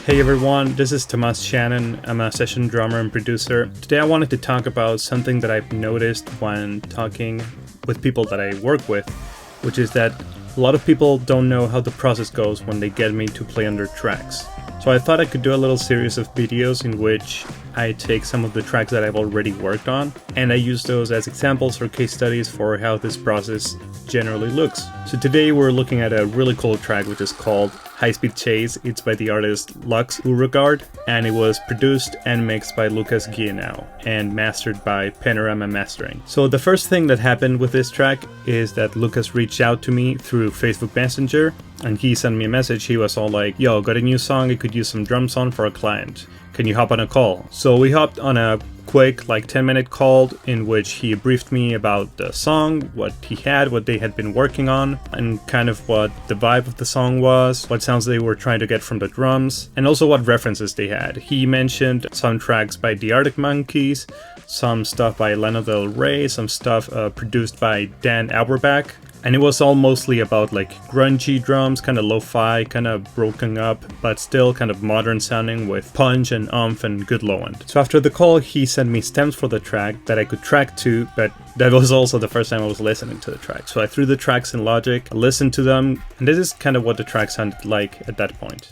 Hey everyone, this is Tomas Shannon. I'm a session drummer and producer. Today I wanted to talk about something that I've noticed when talking with people that I work with, which is that a lot of people don't know how the process goes when they get me to play on their tracks. So I thought I could do a little series of videos in which I take some of the tracks that I've already worked on and I use those as examples or case studies for how this process generally looks. So today we're looking at a really cool track which is called High Speed Chase. It's by the artist Beauregard and it was produced and mixed by Lucas Gienow and mastered by Panorama Mastering. So the first thing that happened with this track is that Lucas reached out to me through Facebook Messenger and he sent me a message. He was all like, yo, got a new song I could use some drums on for a client. Can you hop on a call? So we hopped on a quick 10-minute call in which he briefed me about the song, what he had, what they had been working on, and kind of what the vibe of the song was, what sounds they were trying to get from the drums, and also what references they had. He mentioned some tracks by the Arctic Monkeys, some stuff by Lana Del Rey, some stuff produced by Dan Auerbach. And it was all mostly about grungy drums, kind of lo-fi, kind of broken up, but still kind of modern sounding with punch and oomph and good low end. So after the call, he sent me stems for the track that I could track to, but that was also the first time I was listening to the track. So I threw the tracks in Logic, listened to them, and this is kind of what the track sounded like at that point.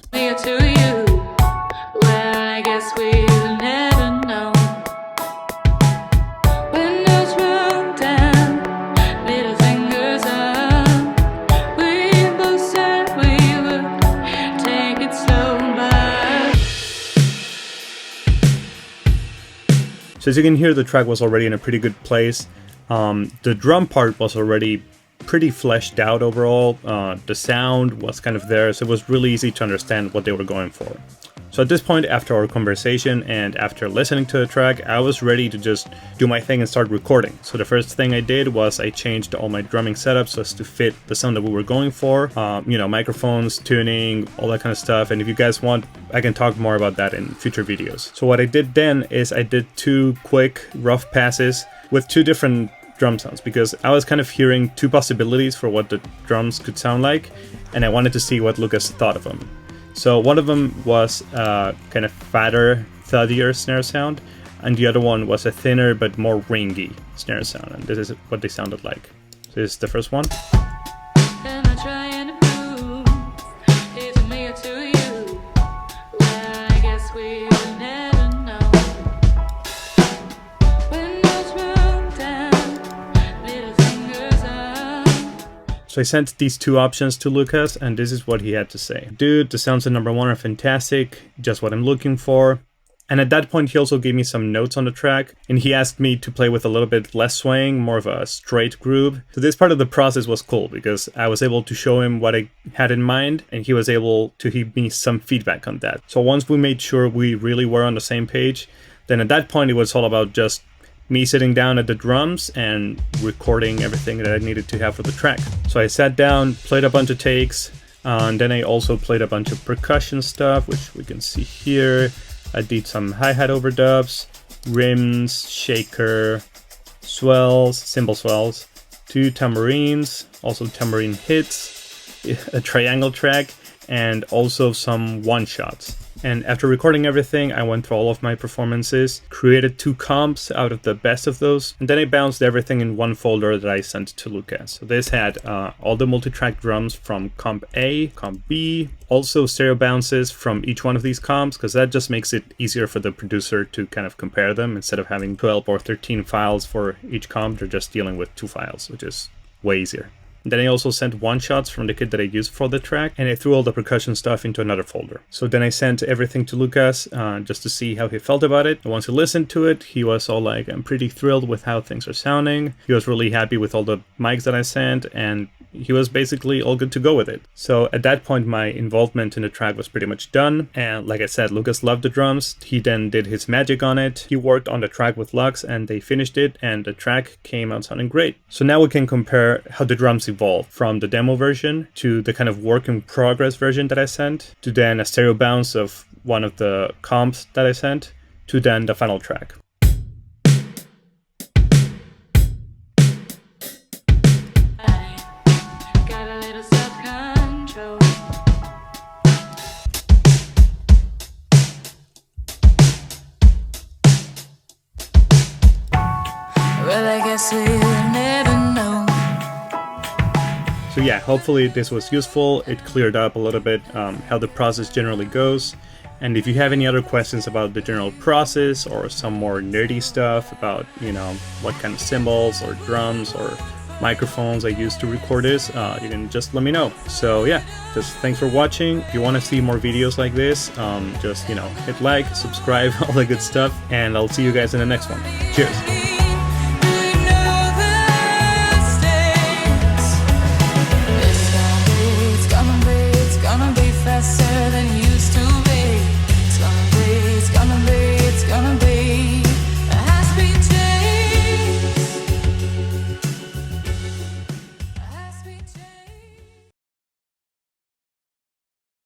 So as you can hear, the track was already in a pretty good place. The drum part was already pretty fleshed out overall. The sound was kind of there, so it was really easy to understand what they were going for. So at this point, after our conversation and after listening to the track, I was ready to just do my thing and start recording. So the first thing I did was I changed all my drumming setups so as to fit the sound that we were going for. Microphones, tuning, all that kind of stuff. And if you guys want, I can talk more about that in future videos. So what I did then is I did 2 quick rough passes with 2 different drum sounds because I was kind of hearing 2 possibilities for what the drums could sound like, and I wanted to see what Lucas thought of them. So one of them was kind of fatter, thuddier snare sound, and the other one was a thinner but more ringy snare sound, and this is what they sounded like. So this is the first one. So I sent these 2 options to Lucas, and this is what he had to say. Dude, the sounds in number 1 are fantastic, just what I'm looking for. And at that point, he also gave me some notes on the track, and he asked me to play with a little bit less swaying, more of a straight groove. So this part of the process was cool, because I was able to show him what I had in mind, and he was able to give me some feedback on that. So once we made sure we really were on the same page, then at that point, it was all about just me sitting down at the drums and recording everything that I needed to have for the track. So I sat down, played a bunch of takes, and then I also played a bunch of percussion stuff, which we can see here. I did some hi-hat overdubs, rims, shaker, swells, cymbal swells, 2 tambourines, also tambourine hits, a triangle track, and also some one-shots. And after recording everything, I went through all of my performances, created 2 comps out of the best of those, and then I bounced everything in one folder that I sent to Lucas. So this had all the multi-track drums from comp A, comp B, also stereo bounces from each one of these comps, because that just makes it easier for the producer to kind of compare them. Instead of having 12 or 13 files for each comp, they're just dealing with 2 files, which is way easier. Then I also sent one-shots from the kit that I used for the track, and I threw all the percussion stuff into another folder. So then I sent everything to Lucas just to see how he felt about it. And once he listened to it, he was all like, I'm pretty thrilled with how things are sounding. He was really happy with all the mics that I sent, and he was basically all good to go with it. So at that point, my involvement in the track was pretty much done. And like I said, Lucas loved the drums. He then did his magic on it. He worked on the track with Lux and they finished it, and the track came out sounding great. So now we can compare how the drums evolved from the demo version to the kind of work in progress version that I sent, to then a stereo bounce of one of the comps that I sent, to then the final track. say you'll never know. So yeah, hopefully this was useful. It cleared up a little bit how the process generally goes. And if you have any other questions about the general process or some more nerdy stuff about, you know, what kind of cymbals or drums or microphones I use to record this, you can just let me know. So yeah, just thanks for watching. If you want to see more videos like this, just, you know, hit like, subscribe, all that good stuff, and I'll see you guys in the next one. Cheers.